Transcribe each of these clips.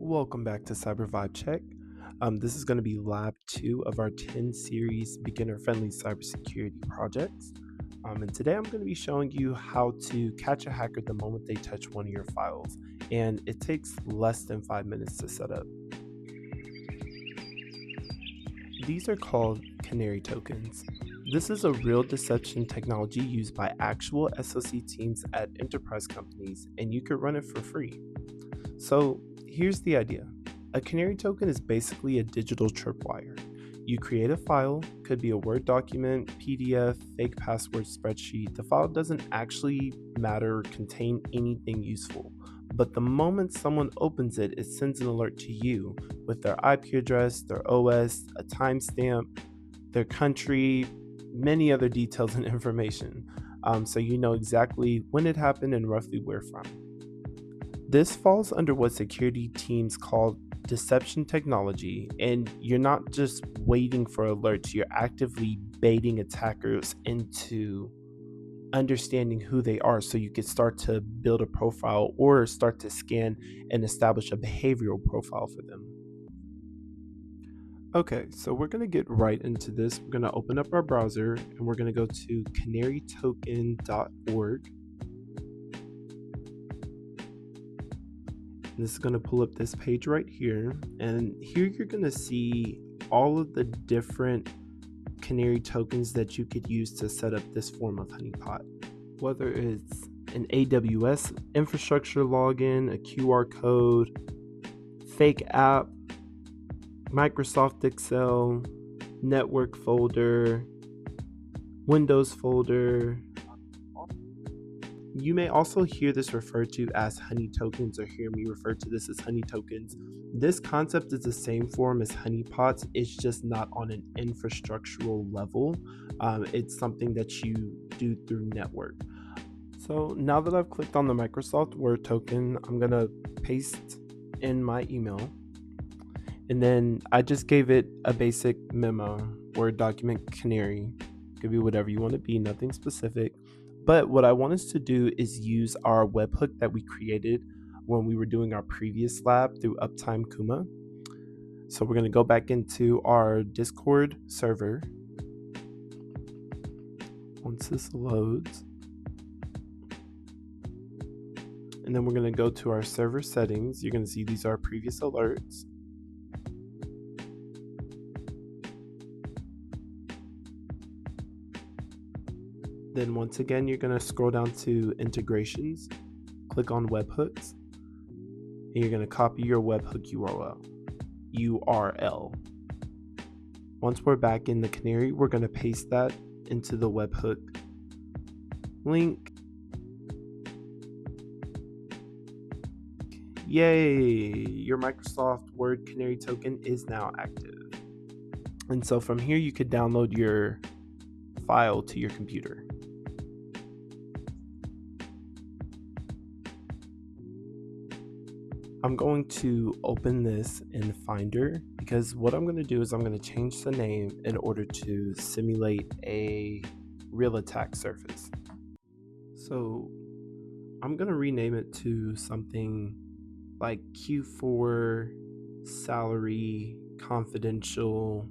Welcome back to CyberVibeCheck. This is going to be Lab 2 of our 10 series beginner-friendly cybersecurity projects. And today I'm going to be showing you how to catch a hacker the moment they touch one of your files. And it takes less than 5 minutes to set up. These are called Canary Tokens. This is a real deception technology used by actual SOC teams at enterprise companies, and you could run it for free. So here's the idea. A Canary token is basically a digital tripwire. You create a file, could be a Word document, PDF, fake password spreadsheet. The file doesn't actually matter or contain anything useful. But the moment someone opens it, it sends an alert to you with their IP address, their OS, a timestamp, their country, many other details and information. So you know exactly when it happened and roughly where from. This falls under what security teams call deception technology, and you're not just waiting for alerts, you're actively baiting attackers into understanding who they are so you could start to build a profile or start to scan and establish a behavioral profile for them. Okay, so we're going to get right into this. We're going to open up our browser and we're going to go to canarytoken.org. This is going to pull up this page right here, and here you're going to see all of the different Canary tokens that you could use to set up this form of honeypot. Whether it's an AWS infrastructure login, a QR code, fake app, Microsoft Excel, network folder, Windows folder. You may also hear this referred to as honey tokens or hear me refer to this as honey tokens. This concept is the same form as honeypots, it's just not on an infrastructural level. It's something that you do through network. So now that I've clicked on the Microsoft Word token, I'm going to paste in my email. And then I just gave it a basic memo, Word document Canary. It could be whatever you want to be, nothing specific. But what I want us to do is use our webhook that we created when we were doing our previous lab through Uptime Kuma. So we're going to go back into our Discord server. Once this loads, and then we're going to go to our server settings. You're going to see these are our previous alerts. Then once again, you're going to scroll down to integrations, click on webhooks, and you're going to copy your webhook URL. Once we're back in the Canary, we're going to paste that into the webhook link. Yay! Your Microsoft Word Canary token is now active. And so from here, you could download your file to your computer. I'm going to open this in Finder because what I'm going to do is I'm going to change the name in order to simulate a real attack surface. So I'm going to rename it to something like Q4 salary confidential,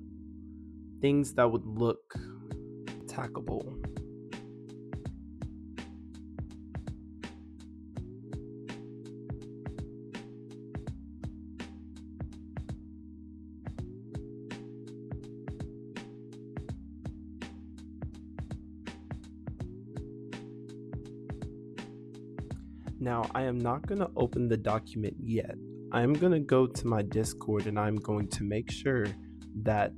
things that would look attackable. Now, I am not going to open the document yet. I'm going to go to my Discord and I'm going to make sure that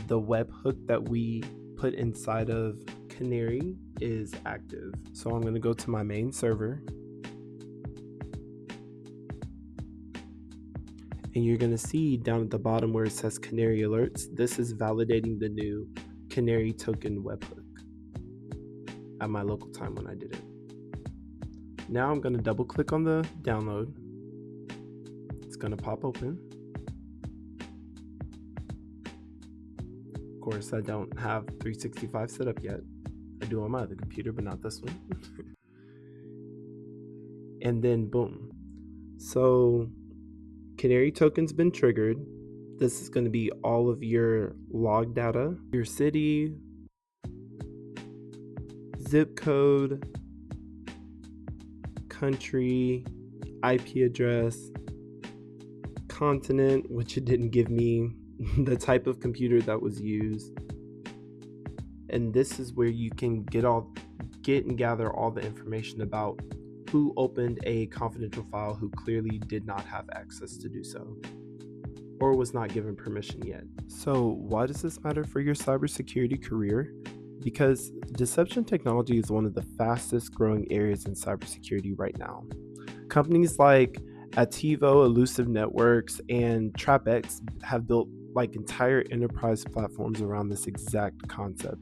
the webhook that we put inside of Canary is active. So I'm going to go to my main server. And you're going to see down at the bottom where it says Canary Alerts, this is validating the new Canary token webhook at my local time when I did it. Now I'm going to double click on the download. It's going to pop open. Of course, I don't have 365 set up yet. I do on my other computer, but not this one. And then boom. So Canary Tokens been triggered. This is going to be all of your log data, your city, zip code, country, IP address, continent, which it didn't give me, the type of computer that was used. And this is where you can get and gather all the information about who opened a confidential file who clearly did not have access to do so, or was not given permission yet. So why does this matter for your cybersecurity career? Because deception technology is one of the fastest growing areas in cybersecurity right now. Companies like Ativo, Elusive Networks, and TrapX have built entire enterprise platforms around this exact concept.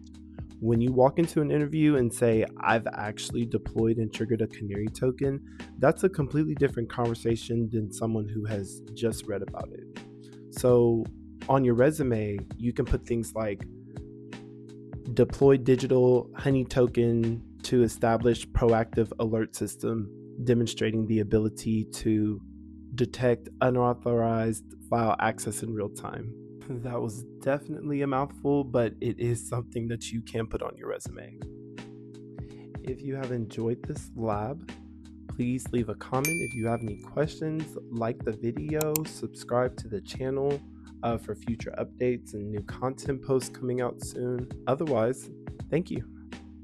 When you walk into an interview and say, I've actually deployed and triggered a Canary token, that's a completely different conversation than someone who has just read about it. So on your resume, you can put things like deployed digital honey token to establish proactive alert system, demonstrating the ability to detect unauthorized file access in real time. That was definitely a mouthful, but it is something that you can put on your resume. If you have enjoyed this lab, please leave a comment. If you have any questions, like the video, subscribe to the channel for future updates and new content posts coming out soon. Otherwise, thank you.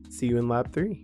See you in Lab 3.